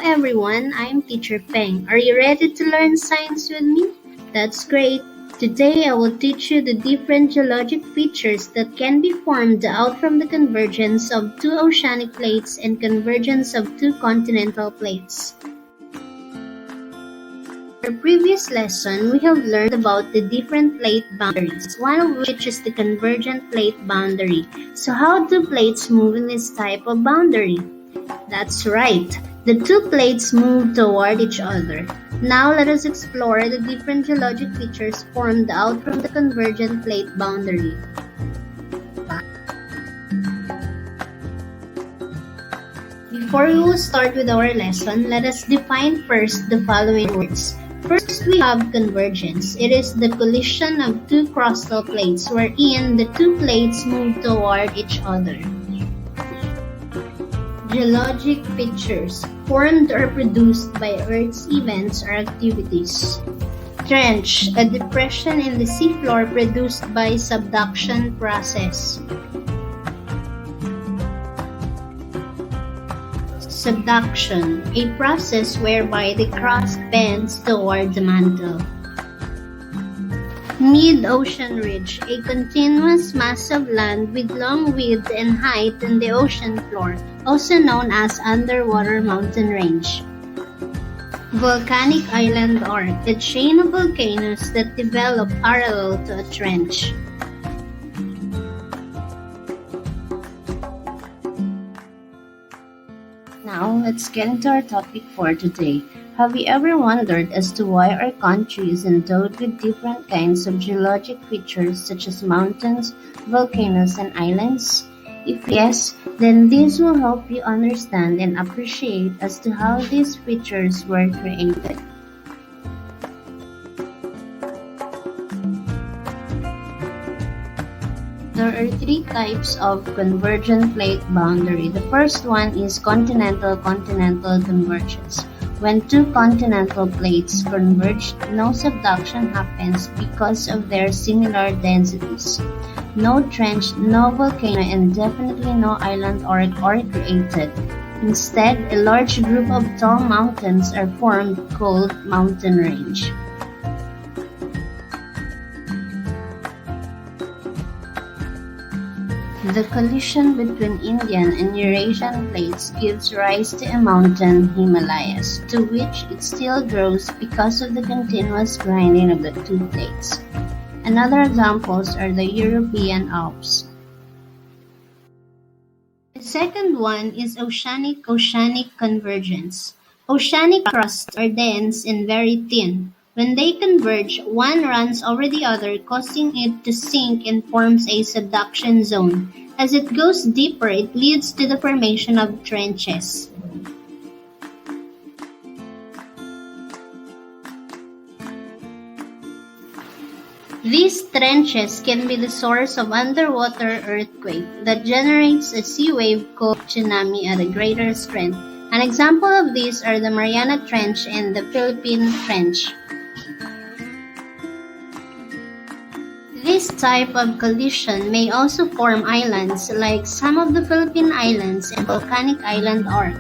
everyone, I'm Teacher Peng. Are you ready to learn science with me? That's great. Today I will teach you the different geologic features that can be formed out from the convergence of two oceanic plates and convergence of two continental plates. In our previous lesson, we have learned about the different plate boundaries, one of which is the convergent plate boundary. So how do plates move in this type of boundary? That's right. The two plates move toward each other. Now let us explore the different geologic features formed out from the convergent plate boundary. Before we will start with our lesson, let us define first the following words. First, we have convergence. It is the collision of two crustal plates wherein the two plates move toward each other. Geologic features formed or produced by Earth's events or activities. Trench, a depression in the seafloor produced by subduction process. Subduction, a process whereby the crust bends toward the mantle. Mid-ocean ridge, a continuous mass of land with long width and height in the ocean floor, also known as underwater mountain range. Volcanic island arc, a chain of volcanoes that develop parallel to a trench. Now, let's get into our topic for today. Have you ever wondered as to why our country is endowed with different kinds of geologic features such as mountains, volcanoes, and islands? If yes, then this will help you understand and appreciate as to how these features were created. There are three types of convergent plate boundary. The first one is continental-continental convergence. When two continental plates converge, no subduction happens because of their similar densities. No trench, no volcano, and definitely no island arc are created. Instead, a large group of tall mountains are formed called mountain range. The collision between Indian and Eurasian plates gives rise to a mountain, Himalayas, to which it still grows because of the continuous grinding of the two plates. Another examples are the European Alps. The second one is oceanic convergence. Oceanic crusts are dense and very thin. When they converge, one runs over the other, causing it to sink and forms a subduction zone. As it goes deeper, it leads to the formation of trenches. These trenches can be the source of underwater earthquake that generates a sea wave called tsunami at a greater strength. An example of these are the Mariana Trench and the Philippine Trench. This type of collision may also form islands like some of the Philippine Islands and volcanic island arc.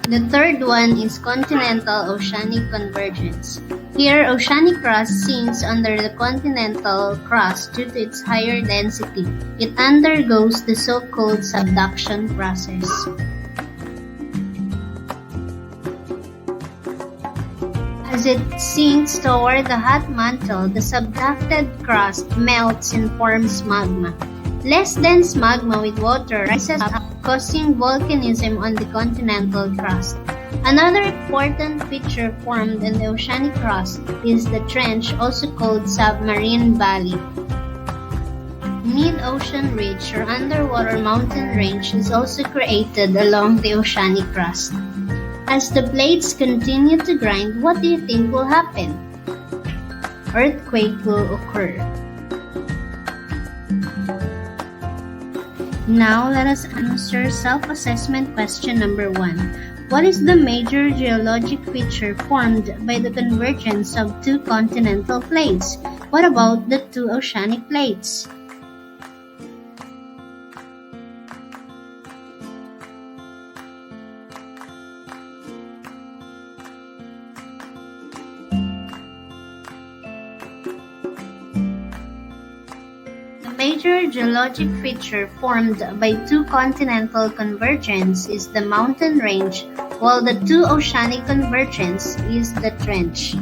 The third one is continental oceanic convergence. Here, oceanic crust sinks under the continental crust due to its higher density. It undergoes the so-called subduction process. As it sinks toward the hot mantle, the subducted crust melts and forms magma. Less dense magma with water rises up, causing volcanism on the continental crust. Another important feature formed in the oceanic crust is the trench, also called submarine valley. Mid-ocean ridge or underwater mountain range is also created along the oceanic crust. As the plates continue to grind, what do you think will happen? Earthquake will occur. Now let us answer self-assessment question number 1. What is the major geologic feature formed by the convergence of two continental plates? What about the two oceanic plates? major geologic feature formed by two continental convergence is the mountain range, while the two oceanic convergence is the trench.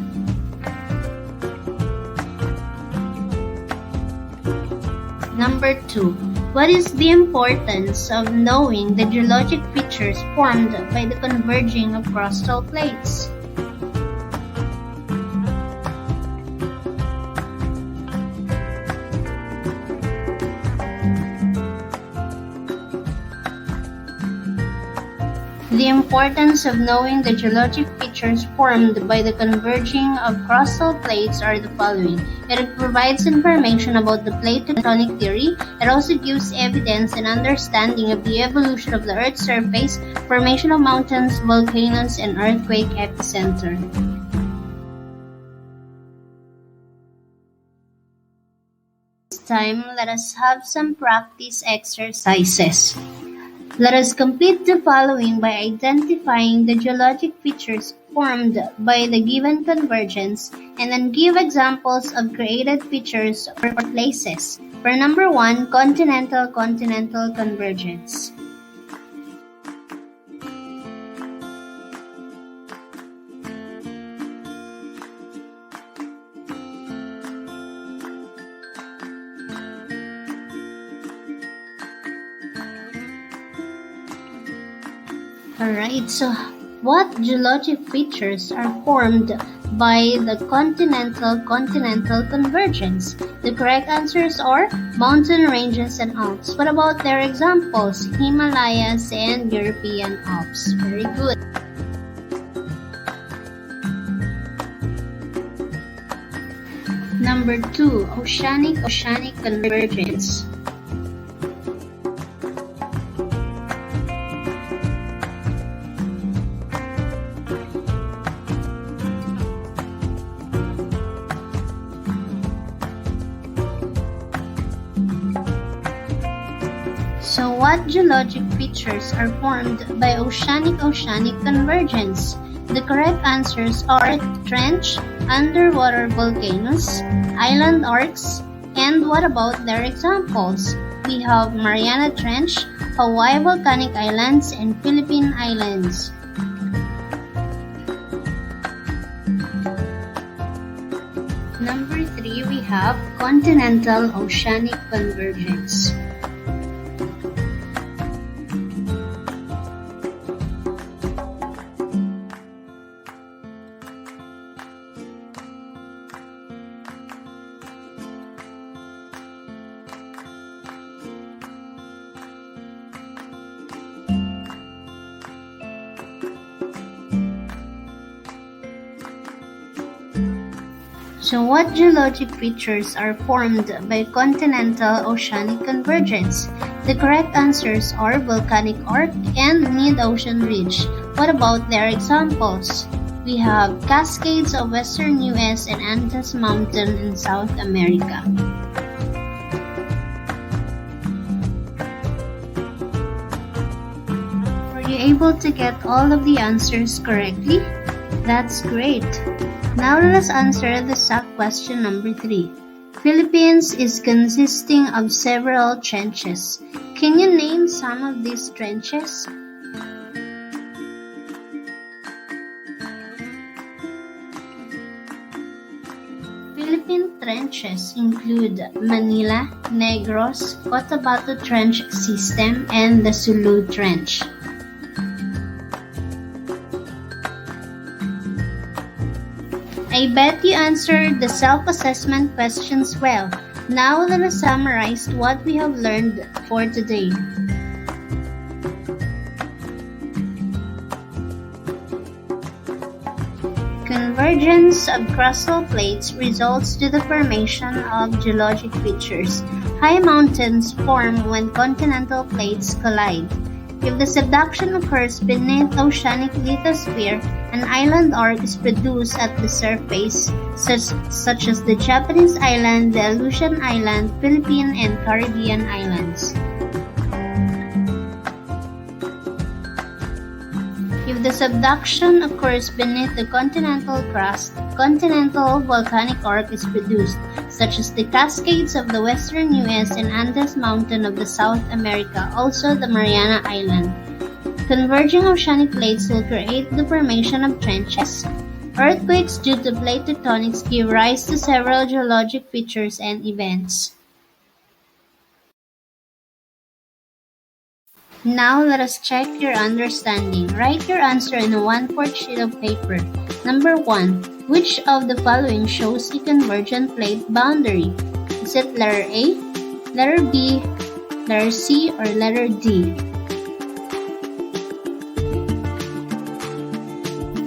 Number 2. What is the importance of knowing the geologic features formed by the converging of crustal plates? The importance of knowing the geologic features formed by the converging of crustal plates are the following. It provides information about the plate tectonic theory. It also gives evidence and understanding of the evolution of the Earth's surface, formation of mountains, volcanoes, and earthquake epicenter. This time, let us have some practice exercises. Let us complete the following by identifying the geologic features formed by the given convergence and then give examples of created features or places. For number 1, continental-continental convergence. Alright, so what geologic features are formed by the continental-continental convergence? The correct answers are mountain ranges and Alps. What about their examples? Himalayas and European Alps. Very good. Number 2, oceanic convergence. So what geologic features are formed by oceanic convergence? The correct answers are trench, underwater volcanoes, island arcs, and what about their examples? We have Mariana Trench, Hawaii Volcanic Islands, and Philippine Islands. Number 3, we have continental oceanic convergence. So what geologic features are formed by continental oceanic convergence? The correct answers are volcanic arc and mid-ocean ridge. What about their examples? We have cascades of western US and Andes Mountain in South America. Were you able to get all of the answers correctly? That's great. Now let us answer the sub-question number 3. Philippines is consisting of several trenches. Can you name some of these trenches? Philippine trenches include Manila, Negros, Cotabato Trench System, and the Sulu Trench. I bet you answered the self-assessment questions well. Now let us summarize what we have learned for today. Convergence of crustal plates results to the formation of geologic features. High mountains form when continental plates collide. If the subduction occurs beneath oceanic lithosphere, an island arc is produced at the surface, such as the Japanese island, the Aleutian Island, Philippine and Caribbean islands. If the subduction occurs beneath the continental crust, continental volcanic arc is produced, such as the Cascades of the western U.S. and Andes Mountain of the South America, also the Mariana Island. Converging oceanic plates will create the formation of trenches. Earthquakes due to plate tectonics give rise to several geologic features and events. Now let us check your understanding. Write your answer in a 1/4 sheet of paper. Number 1. Which of the following shows a convergent plate boundary? Is it letter A, letter B, letter C, or letter D?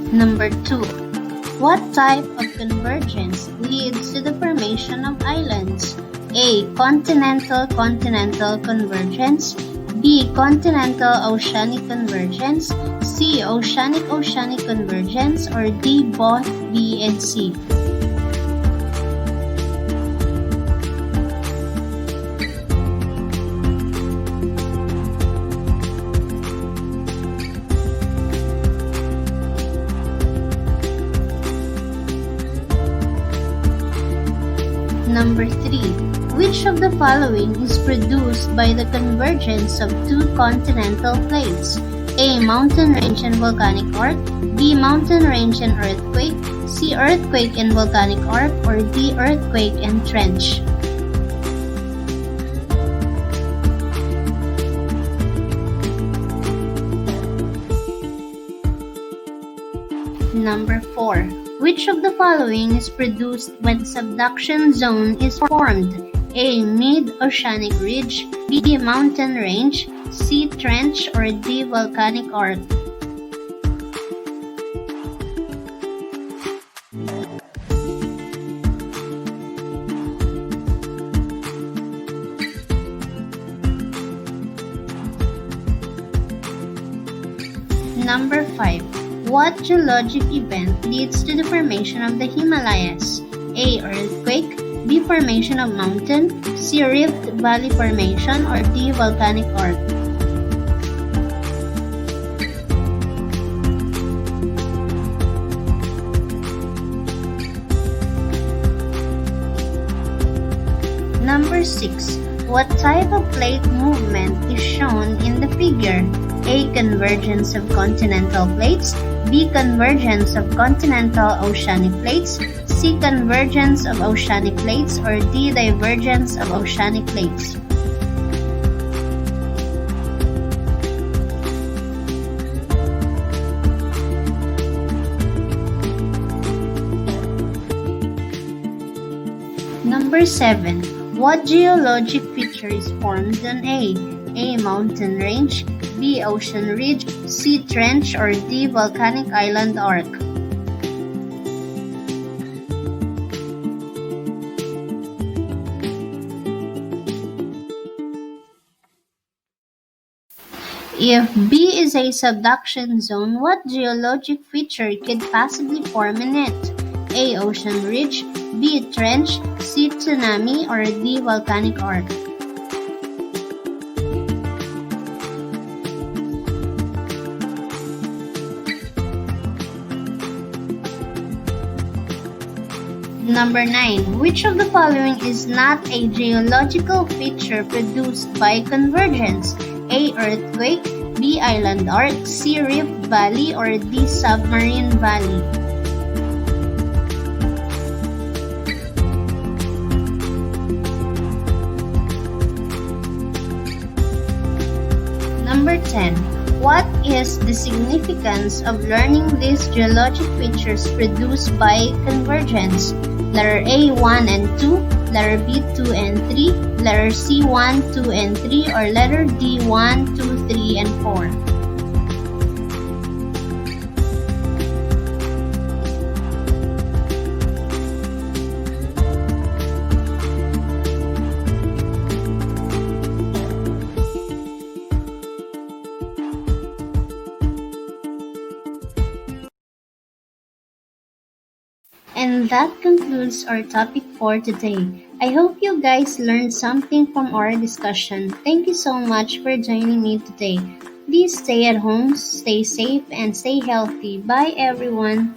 Number 2. What type of convergence leads to the formation of islands? A. Continental-continental convergence, B. Continental-oceanic convergence, C. Oceanic-oceanic convergence, or D. Both B and C? Number 3. Which of the following is produced by the convergence of two continental plates? A. Mountain range and volcanic arc, B. Mountain range and earthquake, C. Earthquake and volcanic arc, or D. Earthquake and trench? Number 4. Which of the following is produced when subduction zone is formed? A. Mid-oceanic ridge, B. Mountain range, C. Trench, or D. Volcanic arc? Number 5. What geologic event leads to the formation of the Himalayas? A. Earthquake, B. Formation of mountain, C. Rift Valley Formation, or D. Volcanic arc? Number 6. What type of plate movement is shown in the figure? A. Convergence of continental plates, B. Convergence of continental oceanic plates, C. Convergence of oceanic plates, or D. Divergence of oceanic plates? Number 7. What geologic feature is formed on A? A. Mountain range, B. Ocean ridge, C. Trench, or D. Volcanic island arc? If B is a subduction zone, what geologic feature could possibly form in it? A. Ocean ridge, B. Trench, C. Tsunami, or D. Volcanic arc? Number 9. Which of the following is not a geological feature produced by convergence? A. Earthquake, B. Island arc, C. Rift Valley, or D. Submarine valley? Number 10. What is the significance of learning these geologic features produced by convergence? Letter A, 1 and 2, letter B, 2 and 3, letter C, 1, 2 and 3, or letter D, 1, 2, 3, and 4. And that concludes our topic for today. I hope you guys learned something from our discussion. Thank you so much for joining me today. Please stay at home, stay safe, and stay healthy. Bye everyone.